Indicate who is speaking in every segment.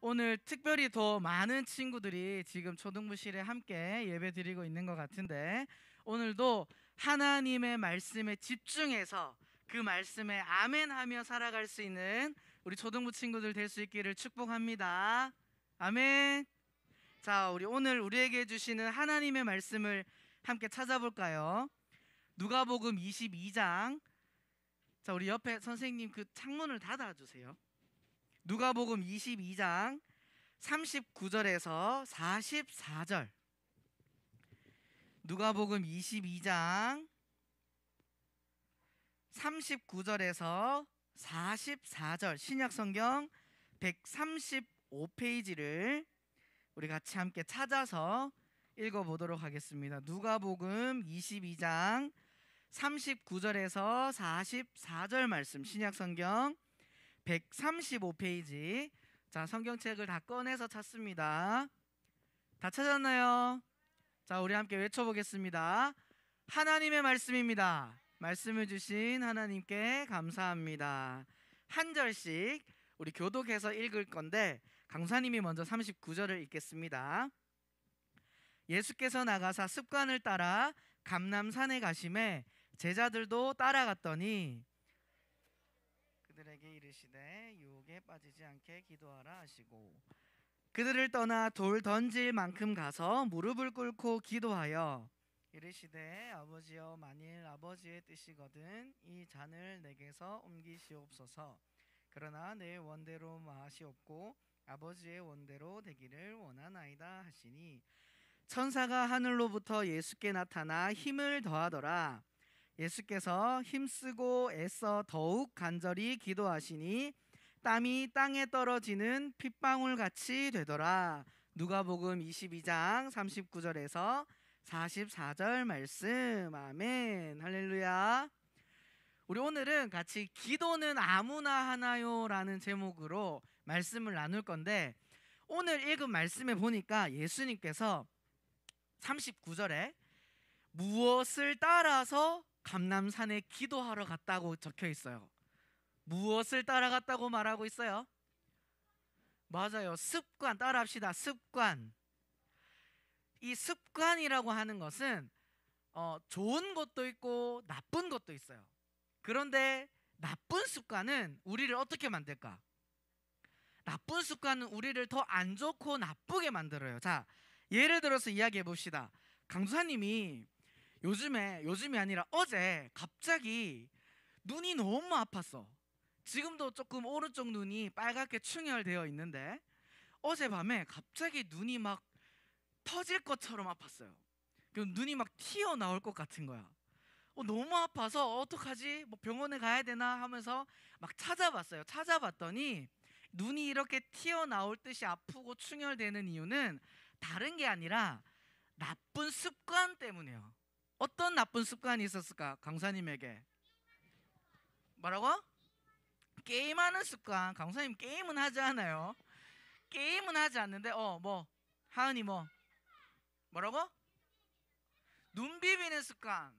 Speaker 1: 오늘 특별히 더 많은 친구들이 지금 초등부실에 함께 예배 드리고 있는 것 같은데, 오늘도 하나님의 말씀에 집중해서 그 말씀에 아멘하며 살아갈 수 있는 우리 초등부 친구들 될 수 있기를 축복합니다. 아멘. 자, 우리 오늘 우리에게 주시는 하나님의 말씀을 함께 찾아볼까요? 누가복음 22장. 자, 우리 옆에 선생님 그 창문을 닫아주세요. 누가복음 22장 39절에서 44절. 누가복음 22장 39절에서 44절, 신약성경 135페이지를 우리 같이 함께 찾아서 읽어보도록 하겠습니다. 누가복음 22장 39절에서 44절 말씀, 신약성경 135페이지. 자, 성경책을 다 꺼내서 찾습니다. 다 찾았나요? 자, 우리 함께 외쳐보겠습니다. 하나님의 말씀입니다. 말씀을 주신 하나님께 감사합니다. 한 절씩 우리 교독해서 읽을 건데, 강사님이 먼저 39절을 읽겠습니다. 예수께서 나가사 습관을 따라 감람산에 가심에 제자들도 따라갔더니 그들에게 이르시되 유혹에 빠지지 않게 기도하라 하시고, 그들을 떠나 돌 던질 만큼 가서 무릎을 꿇고 기도하여 이르시되 아버지여, 만일 아버지의 뜻이거든 이 잔을 내게서 옮기시옵소서. 그러나 내 원대로 마시옵고 아버지의 원대로 되기를 원하나이다 하시니, 천사가 하늘로부터 예수께 나타나 힘을 더하더라. 예수께서 힘쓰고 애써 더욱 간절히 기도하시니 땀이 땅에 떨어지는 핏방울 같이 되더라. 누가복음 22장 39절에서 44절 말씀. 아멘. 할렐루야. 우리 오늘은 같이 기도는 아무나 하나요? 라는 제목으로 말씀을 나눌 건데, 오늘 읽은 말씀에 보니까 예수님께서 39절에 무엇을 따라서 감람산에 기도하러 갔다고 적혀 있어요. 무엇을 따라갔다고 말하고 있어요? 맞아요. 습관. 따라합시다. 습관. 이 습관이라고 하는 것은 좋은 것도 있고 나쁜 것도 있어요. 그런데 나쁜 습관은 우리를 어떻게 만들까? 나쁜 습관은 우리를 더 안 좋고 나쁘게 만들어요. 자, 예를 들어서 이야기해 봅시다. 강도사님이 요즘이 아니라 어제 갑자기 눈이 너무 아팠어. 지금도 조금 오른쪽 눈이 빨갛게 충혈되어 있는데, 어젯밤에 갑자기 눈이 막 터질 것처럼 아팠어요. 눈이 막 튀어나올 것 같은 거야. 너무 아파서 어떡하지? 뭐 병원에 가야 되나 하면서 막 찾아봤어요. 찾아봤더니 눈이 이렇게 튀어나올 듯이 아프고 충혈되는 이유는 다른 게 아니라 나쁜 습관 때문이에요. 어떤 나쁜 습관이 있었을까? 강사님에게. 뭐라고? 게임하는 습관. 강사님 게임은 하지 않아요. 게임은 하지 않는데 하은이 뭐라고? 눈 비비는 습관.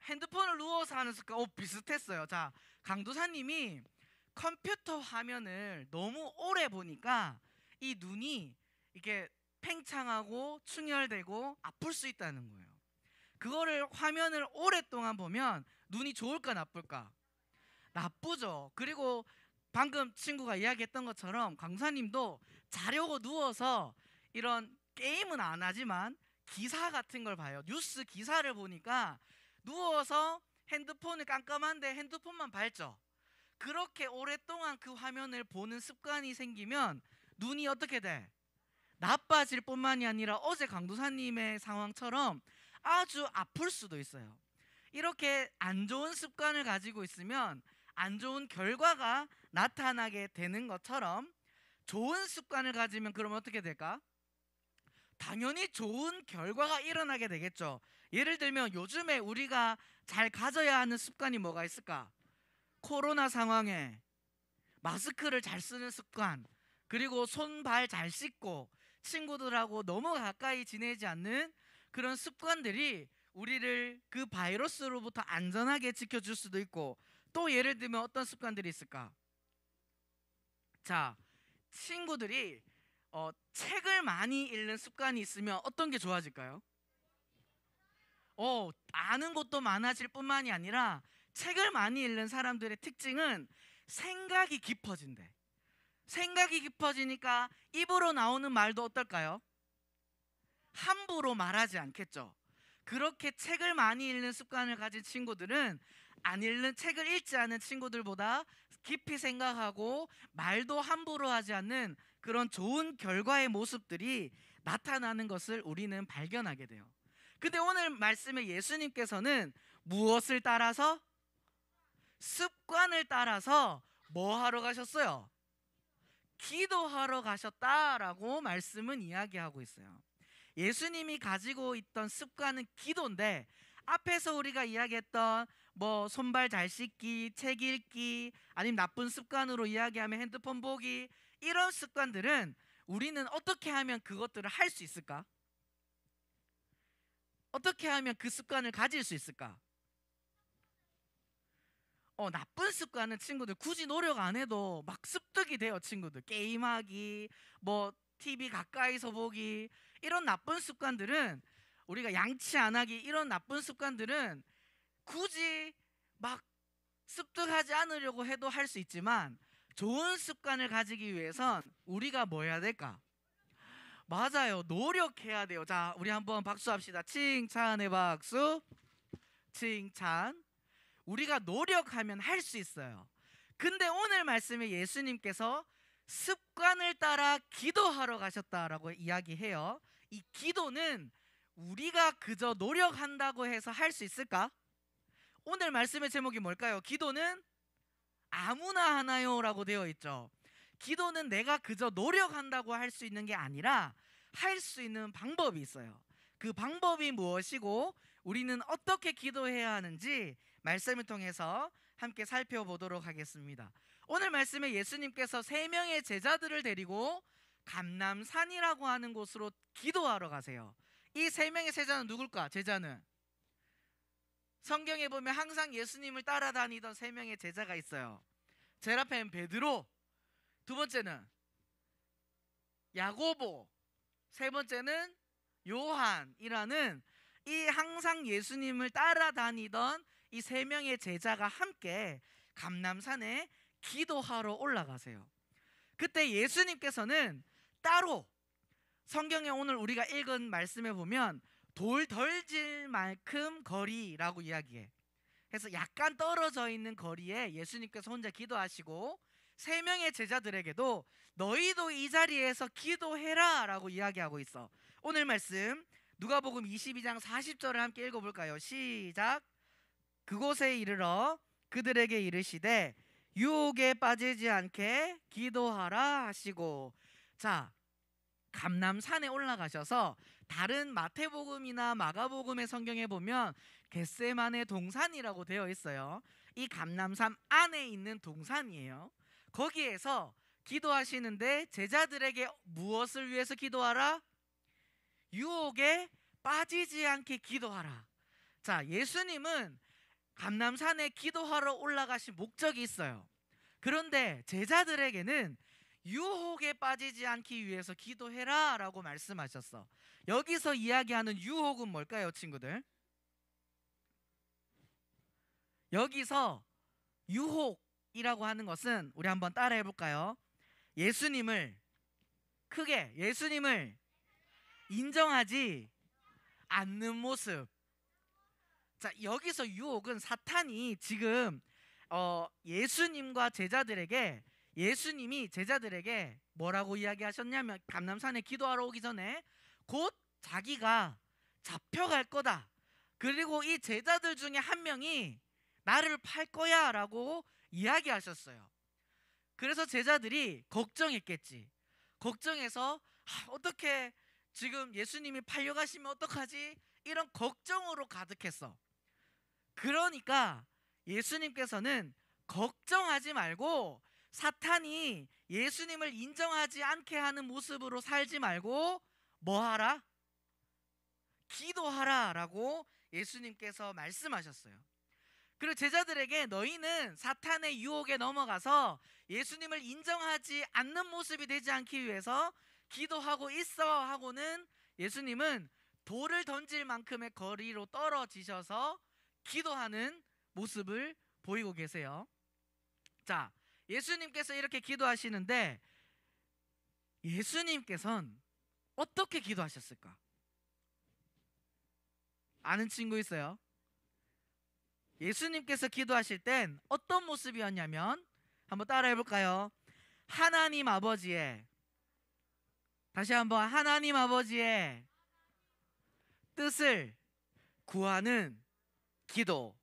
Speaker 1: 핸드폰을 누워서 하는 습관. 비슷했어요. 자, 강도사님이 컴퓨터 화면을 너무 오래 보니까 이 눈이 이렇게 팽창하고 충혈되고 아플 수 있다는 거예요. 그거를 화면을 오랫동안 보면 눈이 좋을까 나쁠까? 나쁘죠. 그리고 방금 친구가 이야기했던 것처럼 강사님도 자려고 누워서 이런 게임은 안 하지만 기사 같은 걸 봐요. 뉴스 기사를 보니까 누워서 핸드폰을 깜깜한데 핸드폰만 밟죠. 그렇게 오랫동안 그 화면을 보는 습관이 생기면 눈이 어떻게 돼? 나빠질 뿐만이 아니라 어제 강도사님의 상황처럼 아주 아플 수도 있어요. 이렇게 안 좋은 습관을 가지고 있으면 안 좋은 결과가 나타나게 되는 것처럼, 좋은 습관을 가지면 그러면 어떻게 될까? 당연히 좋은 결과가 일어나게 되겠죠. 예를 들면 요즘에 우리가 잘 가져야 하는 습관이 뭐가 있을까? 코로나 상황에 마스크를 잘 쓰는 습관, 그리고 손, 발 잘 씻고 친구들하고 너무 가까이 지내지 않는 그런 습관들이 우리를 그 바이러스로부터 안전하게 지켜줄 수도 있고, 또 예를 들면 어떤 습관들이 있을까? 자, 친구들이 책을 많이 읽는 습관이 있으면 어떤 게 좋아질까요? 아는 것도 많아질 뿐만이 아니라 책을 많이 읽는 사람들의 특징은 생각이 깊어진대. 생각이 깊어지니까 입으로 나오는 말도 어떨까요? 함부로 말하지 않겠죠. 그렇게 책을 많이 읽는 습관을 가진 친구들은 책을 읽지 않은 친구들보다 깊이 생각하고 말도 함부로 하지 않는 그런 좋은 결과의 모습들이 나타나는 것을 우리는 발견하게 돼요. 근데 오늘 말씀에 예수님께서는 무엇을 따라서? 습관을 따라서 뭐 하러 가셨어요? 기도하러 가셨다라고 말씀은 이야기하고 있어요. 예수님이 가지고 있던 습관은 기도인데, 앞에서 우리가 이야기했던 뭐 손발 잘 씻기, 책 읽기, 아니면 나쁜 습관으로 이야기하면 핸드폰 보기, 이런 습관들은 우리는 어떻게 하면 그것들을 할 수 있을까? 어떻게 하면 그 습관을 가질 수 있을까? 나쁜 습관은 친구들 굳이 노력 안 해도 막 습득이 돼요. 친구들 게임하기, 뭐 TV 가까이서 보기, 이런 나쁜 습관들은, 우리가 양치 안 하기, 이런 나쁜 습관들은 굳이 막 습득하지 않으려고 해도 할 수 있지만, 좋은 습관을 가지기 위해선 우리가 뭐 해야 될까? 맞아요, 노력해야 돼요. 자, 우리 한번 박수합시다. 칭찬의 박수. 칭찬. 우리가 노력하면 할 수 있어요. 근데 오늘 말씀에 예수님께서 습관을 따라 기도하러 가셨다라고 이야기해요. 이 기도는 우리가 그저 노력한다고 해서 할 수 있을까? 오늘 말씀의 제목이 뭘까요? 기도는 아무나 하나요? 라고 되어 있죠. 기도는 내가 그저 노력한다고 할 수 있는 게 아니라 할 수 있는 방법이 있어요. 그 방법이 무엇이고 우리는 어떻게 기도해야 하는지 말씀을 통해서 함께 살펴보도록 하겠습니다. 오늘 말씀에 예수님께서 3명의 제자들을 데리고 감람산이라고 하는 곳으로 기도하러 가세요. 이 3명의 제자는 누굴까? 제자는 성경에 보면 항상 예수님을 따라다니던 3명의 제자가 있어요. 제일 앞에는 베드로, 두 번째는 야고보, 세 번째는 요한이라는 이 항상 예수님을 따라다니던 이 3명의 제자가 함께 감람산에 기도하러 올라가세요. 그때 예수님께서는 따로, 성경에 오늘 우리가 읽은 말씀에 보면 돌 덜질 만큼 거리라고 이야기해. 그래서 약간 떨어져 있는 거리에 예수님께서 혼자 기도하시고 3명의 제자들에게도 너희도 이 자리에서 기도해라 라고 이야기하고 있어. 오늘 말씀 누가복음 22장 40절을 함께 읽어볼까요? 시작. 그곳에 이르러 그들에게 이르시되 유혹에 빠지지 않게 기도하라 하시고. 자, 감람산에 올라가셔서 다른 마태복음이나 마가복음의 성경에 보면 겟세마네 동산이라고 되어 있어요. 이 감람산 안에 있는 동산이에요. 거기에서 기도하시는데 제자들에게 무엇을 위해서 기도하라? 유혹에 빠지지 않게 기도하라. 자, 예수님은 감람산에 기도하러 올라가신 목적이 있어요. 그런데 제자들에게는 유혹에 빠지지 않기 위해서 기도해라 라고 말씀하셨어. 여기서 이야기하는 유혹은 뭘까요, 친구들? 여기서 유혹이라고 하는 것은 우리 한번 따라해 볼까요? 예수님을 인정하지 않는 모습. 자, 여기서 유혹은 사탄이 지금 예수님과 제자들에게, 예수님이 제자들에게 뭐라고 이야기하셨냐면, 감람산에 기도하러 오기 전에 곧 자기가 잡혀갈 거다, 그리고 이 제자들 중에 한 명이 나를 팔 거야 라고 이야기하셨어요. 그래서 제자들이 걱정했겠지. 걱정해서 어떻게 지금 예수님이 팔려가시면 어떡하지? 이런 걱정으로 가득했어. 그러니까 예수님께서는 걱정하지 말고, 사탄이 예수님을 인정하지 않게 하는 모습으로 살지 말고 뭐 하라? 기도하라 라고 예수님께서 말씀하셨어요. 그리고 제자들에게 너희는 사탄의 유혹에 넘어가서 예수님을 인정하지 않는 모습이 되지 않기 위해서 기도하고 있어 하고는 예수님은 돌을 던질 만큼의 거리로 떨어지셔서 기도하는 모습을 보이고 계세요. 자, 예수님께서 이렇게 기도하시는데 예수님께서는 어떻게 기도하셨을까? 아는 친구 있어요? 예수님께서 기도하실 땐 어떤 모습이었냐면 한번 따라해 볼까요? 하나님 아버지의, 다시 한번, 하나님 아버지의 뜻을 구하는 기도.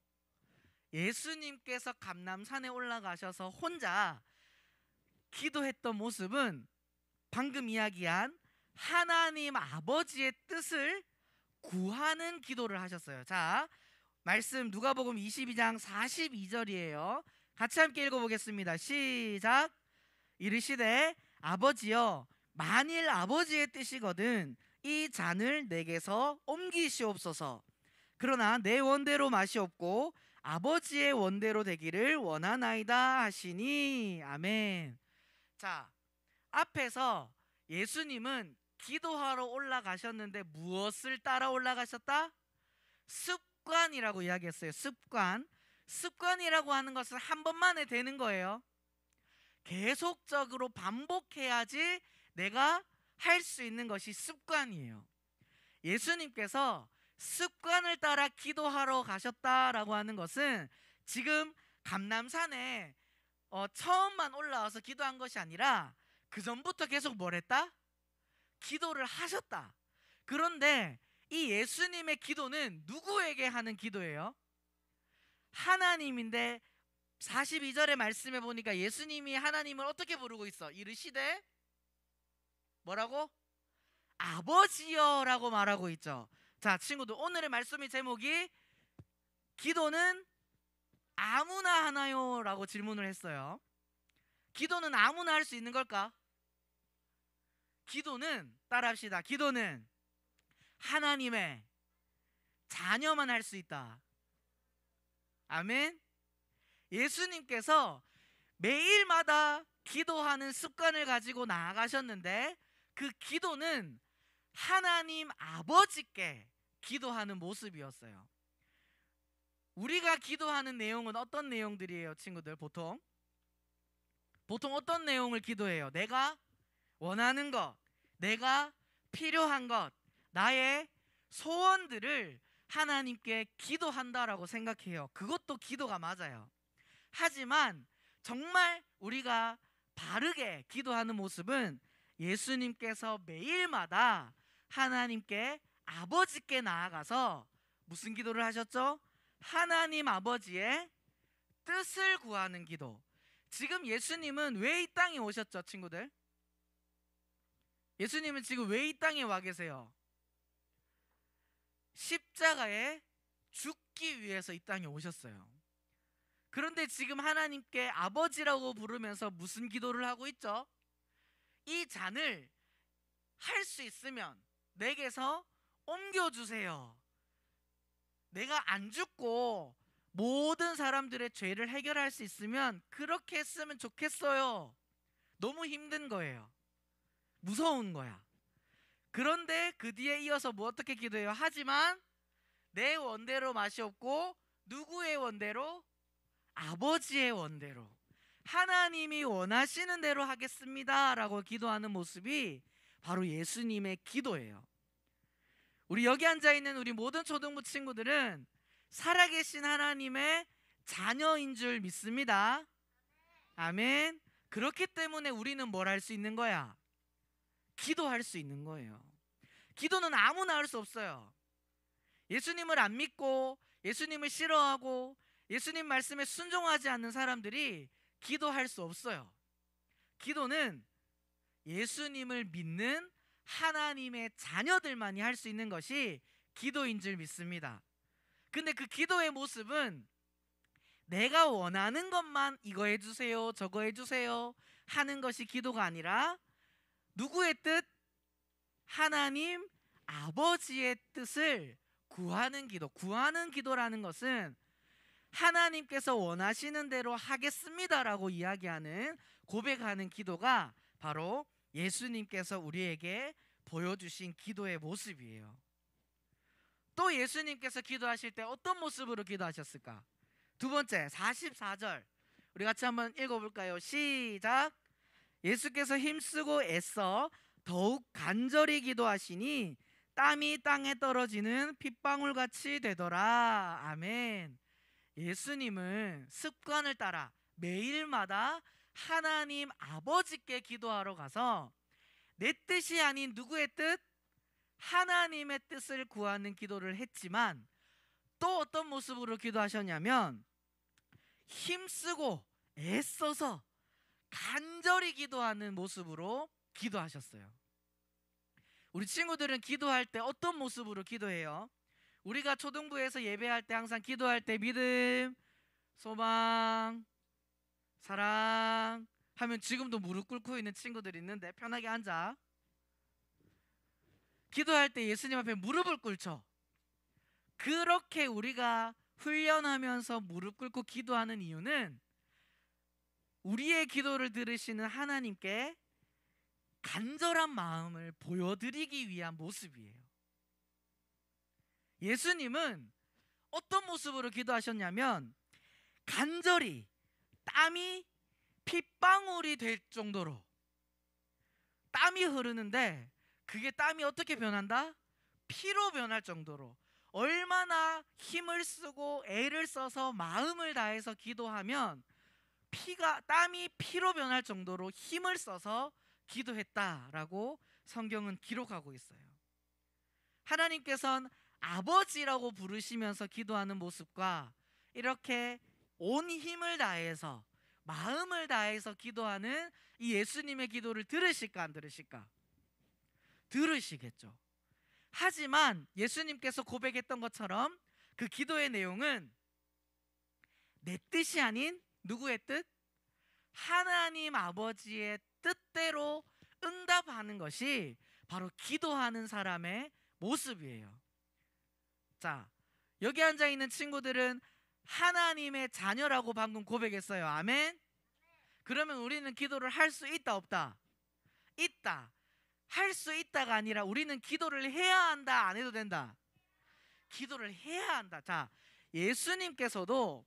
Speaker 1: 예수님께서 감람산에 올라가셔서 혼자 기도했던 모습은 방금 이야기한 하나님 아버지의 뜻을 구하는 기도를 하셨어요. 자, 말씀 누가복음 22장 42절이에요. 같이 함께 읽어보겠습니다. 시작. 이르시되 아버지여, 만일 아버지의 뜻이거든 이 잔을 내게서 옮기시옵소서. 그러나 내 원대로 마시옵고 아버지의 원대로 되기를 원하나이다 하시니. 아멘. 자, 앞에서 예수님은 기도하러 올라가셨는데 무엇을 따라 올라가셨다? 습관이라고 이야기했어요. 습관. 습관이라고 하는 것은 한 번만에 되는 거예요. 계속적으로 반복해야지 내가 할 수 있는 것이 습관이에요. 예수님께서 습관을 따라 기도하러 가셨다라고 하는 것은 지금 감람산에 처음만 올라와서 기도한 것이 아니라 그 전부터 계속 뭘 했다? 기도를 하셨다. 그런데 이 예수님의 기도는 누구에게 하는 기도예요? 하나님인데 42절의 말씀에 보니까 예수님이 하나님을 어떻게 부르고 있어? 이르시되 뭐라고? 아버지여 라고 말하고 있죠. 자, 친구들, 오늘의 말씀의 제목이 기도는 아무나 하나요? 라고 질문을 했어요. 기도는 아무나 할 수 있는 걸까? 기도는, 따라합시다. 기도는 하나님의 자녀만 할 수 있다. 아멘. 예수님께서 매일마다 기도하는 습관을 가지고 나아가셨는데 그 기도는 하나님 아버지께 기도하는 모습이었어요. 우리가 기도하는 내용은 어떤 내용들이에요, 친구들? 보통 어떤 내용을 기도해요? 내가 원하는 것, 내가 필요한 것, 나의 소원들을 하나님께 기도한다라고 생각해요. 그것도 기도가 맞아요. 하지만 정말 우리가 바르게 기도하는 모습은 예수님께서 매일마다 하나님께, 아버지께 나아가서 무슨 기도를 하셨죠? 하나님 아버지의 뜻을 구하는 기도. 지금 예수님은 왜 이 땅에 오셨죠, 친구들? 예수님은 지금 왜 이 땅에 와 계세요? 십자가에 죽기 위해서 이 땅에 오셨어요. 그런데 지금 하나님께 아버지라고 부르면서 무슨 기도를 하고 있죠? 이 잔을 할 수 있으면 내게서 옮겨주세요. 내가 안 죽고 모든 사람들의 죄를 해결할 수 있으면 그렇게 했으면 좋겠어요. 너무 힘든 거예요. 무서운 거야. 그런데 그 뒤에 이어서 뭐 어떻게 기도해요? 하지만 내 원대로 마시옵고 누구의 원대로? 아버지의 원대로, 하나님이 원하시는 대로 하겠습니다 라고 기도하는 모습이 바로 예수님의 기도예요. 우리 여기 앉아있는 우리 모든 초등부 친구들은 살아계신 하나님의 자녀인 줄 믿습니다. 아멘. 그렇기 때문에 우리는 뭘 할 수 있는 거야? 기도할 수 있는 거예요. 기도는 아무나 할 수 없어요. 예수님을 안 믿고 예수님을 싫어하고 예수님 말씀에 순종하지 않는 사람들이 기도할 수 없어요. 기도는 예수님을 믿는 하나님의 자녀들만이 할 수 있는 것이 기도인 줄 믿습니다. 근데 그 기도의 모습은 내가 원하는 것만 이거 해주세요, 저거 해주세요 하는 것이 기도가 아니라 누구의 뜻? 하나님 아버지의 뜻을 구하는 기도. 구하는 기도라는 것은 하나님께서 원하시는 대로 하겠습니다라고 이야기하는, 고백하는 기도가 바로 예수님께서 우리에게 보여주신 기도의 모습이에요. 또 예수님께서 기도하실 때 어떤 모습으로 기도하셨을까? 두 번째, 44절 우리 같이 한번 읽어볼까요? 시작. 예수께서 힘쓰고 애써 더욱 간절히 기도하시니 땀이 땅에 떨어지는 핏방울같이 되더라. 아멘. 예수님은 습관을 따라 매일마다 하나님 아버지께 기도하러 가서 내 뜻이 아닌 누구의 뜻? 하나님의 뜻을 구하는 기도를 했지만, 또 어떤 모습으로 기도하셨냐면 힘쓰고 애써서 간절히 기도하는 모습으로 기도하셨어요. 우리 친구들은 기도할 때 어떤 모습으로 기도해요? 우리가 초등부에서 예배할 때 항상 기도할 때 믿음, 소망, 사랑 하면 지금도 무릎 꿇고 있는 친구들이 있는데 편하게 앉아. 기도할 때 예수님 앞에 무릎을 꿇죠. 그렇게 우리가 훈련하면서 무릎 꿇고 기도하는 이유는 우리의 기도를 들으시는 하나님께 간절한 마음을 보여드리기 위한 모습이에요. 예수님은 어떤 모습으로 기도하셨냐면 간절히 땀이 핏방울이 될 정도로, 땀이 흐르는데 그게 땀이 어떻게 변한다? 피로 변할 정도로, 얼마나 힘을 쓰고 애를 써서 마음을 다해서 기도하면 땀이 피로 변할 정도로 힘을 써서 기도했다라고 성경은 기록하고 있어요. 하나님께서는 아버지라고 부르시면서 기도하는 모습과 이렇게 온 힘을 다해서 마음을 다해서 기도하는 이 예수님의 기도를 들으실까 안 들으실까? 들으시겠죠. 하지만 예수님께서 고백했던 것처럼 그 기도의 내용은 내 뜻이 아닌 누구의 뜻? 하나님 아버지의 뜻대로 응답하는 것이 바로 기도하는 사람의 모습이에요. 자, 여기 앉아있는 친구들은 하나님의 자녀라고 방금 고백했어요. 아멘? 그러면 우리는 기도를 할 수 있다 없다? 있다. 할 수 있다가 아니라 우리는 기도를 해야 한다, 안 해도 된다? 기도를 해야 한다. 자, 예수님께서도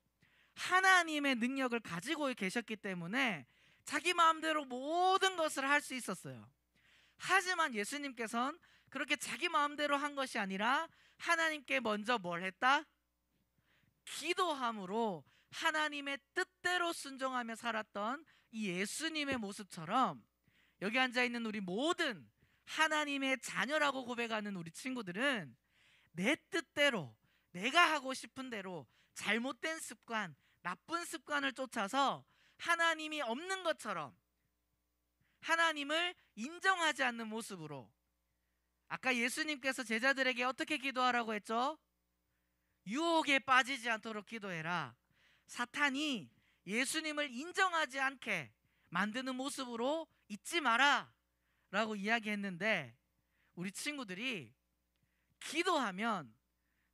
Speaker 1: 하나님의 능력을 가지고 계셨기 때문에 자기 마음대로 모든 것을 할 수 있었어요. 하지만 예수님께서는 그렇게 자기 마음대로 한 것이 아니라 하나님께 먼저 뭘 했다? 기도함으로 하나님의 뜻대로 순종하며 살았던 이 예수님의 모습처럼 여기 앉아있는 우리 모든 하나님의 자녀라고 고백하는 우리 친구들은 내 뜻대로, 내가 하고 싶은 대로 잘못된 습관, 나쁜 습관을 쫓아서 하나님이 없는 것처럼 하나님을 인정하지 않는 모습으로, 아까 예수님께서 제자들에게 어떻게 기도하라고 했죠? 유혹에 빠지지 않도록 기도해라. 사탄이 예수님을 인정하지 않게 만드는 모습으로 있지 마라 라고 이야기했는데, 우리 친구들이 기도하면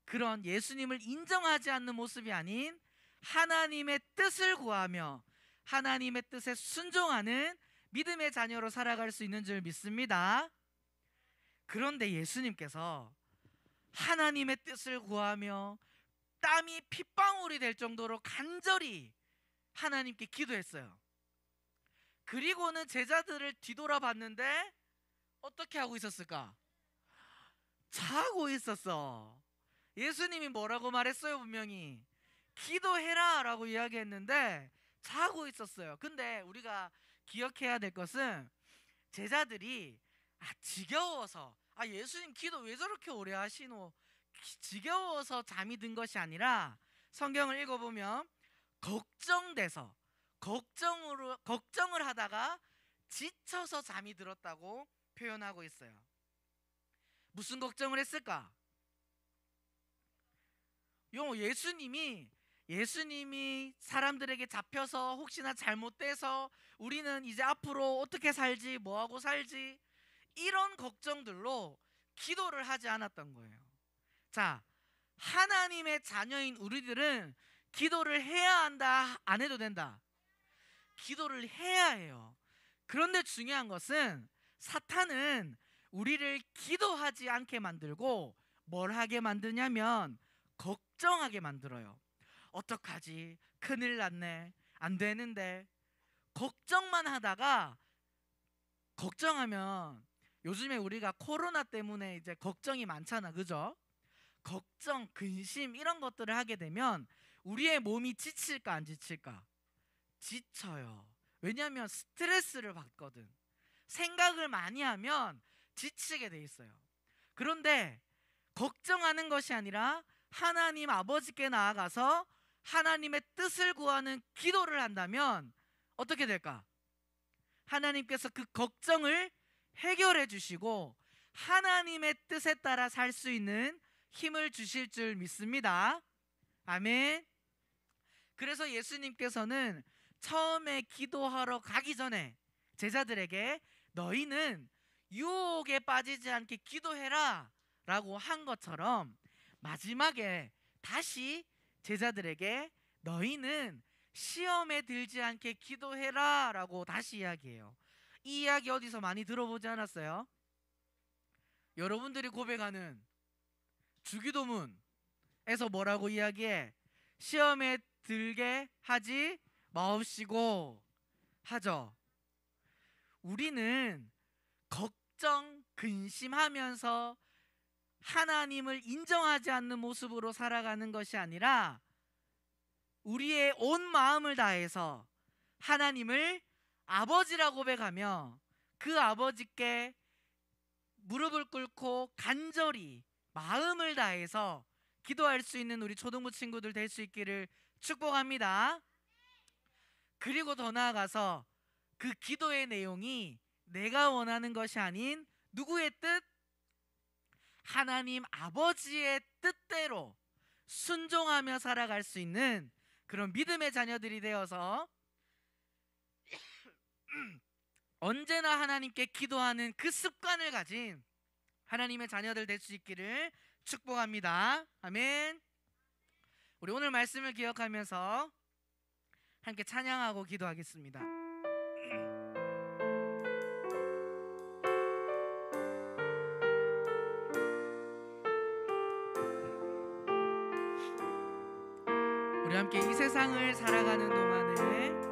Speaker 1: 그런 예수님을 인정하지 않는 모습이 아닌 하나님의 뜻을 구하며 하나님의 뜻에 순종하는 믿음의 자녀로 살아갈 수 있는 줄 믿습니다. 그런데 예수님께서 하나님의 뜻을 구하며 땀이 핏방울이 될 정도로 간절히 하나님께 기도했어요. 그리고는 제자들을 뒤돌아봤는데 어떻게 하고 있었을까? 자고 있었어. 예수님이 뭐라고 말했어요? 분명히 기도해라 라고 이야기했는데 자고 있었어요. 근데 우리가 기억해야 될 것은 제자들이 지겨워서 예수님 기도 왜 저렇게 오래 하시노? 지겨워서 잠이 든 것이 아니라 성경을 읽어보면 걱정돼서 걱정을 하다가 지쳐서 잠이 들었다고 표현하고 있어요. 무슨 걱정을 했을까? 예수님이 사람들에게 잡혀서 혹시나 잘못돼서 우리는 이제 앞으로 어떻게 살지, 뭐하고 살지, 이런 걱정들로 기도를 하지 않았던 거예요. 자, 하나님의 자녀인 우리들은 기도를 해야 한다, 안 해도 된다? 기도를 해야 해요. 그런데 중요한 것은 사탄은 우리를 기도하지 않게 만들고 뭘 하게 만드냐면 걱정하게 만들어요. 어떡하지? 큰일 났네. 안 되는데. 걱정만 하다가, 걱정하면 요즘에 우리가 코로나 때문에 이제 걱정이 많잖아, 그죠? 걱정, 근심 이런 것들을 하게 되면 우리의 몸이 지칠까 안 지칠까? 지쳐요. 왜냐하면 스트레스를 받거든. 생각을 많이 하면 지치게 돼 있어요. 그런데 걱정하는 것이 아니라 하나님 아버지께 나아가서 하나님의 뜻을 구하는 기도를 한다면 어떻게 될까? 하나님께서 그 걱정을 해결해 주시고 하나님의 뜻에 따라 살 수 있는 힘을 주실 줄 믿습니다. 아멘. 그래서 예수님께서는 처음에 기도하러 가기 전에 제자들에게 너희는 유혹에 빠지지 않게 기도해라 라고 한 것처럼 마지막에 다시 제자들에게 너희는 시험에 들지 않게 기도해라 라고 다시 이야기해요. 이 이야기 어디서 많이 들어보지 않았어요? 여러분들이 고백하는 주기도문에서 뭐라고 이야기해? 시험에 들게 하지 마옵시고 하죠. 우리는 걱정, 근심하면서 하나님을 인정하지 않는 모습으로 살아가는 것이 아니라 우리의 온 마음을 다해서 하나님을 아버지라고 고백하며 그 아버지께 무릎을 꿇고 간절히 마음을 다해서 기도할 수 있는 우리 초등부 친구들 될 수 있기를 축복합니다. 그리고 더 나아가서 그 기도의 내용이 내가 원하는 것이 아닌 누구의 뜻? 하나님 아버지의 뜻대로 순종하며 살아갈 수 있는 그런 믿음의 자녀들이 되어서 언제나 하나님께 기도하는 그 습관을 가진 하나님의 자녀들 될 수 있기를 축복합니다. 아멘. 우리 오늘 말씀을 기억하면서 함께 찬양하고 기도하겠습니다. 우리 함께 이 세상을 살아가는 동안에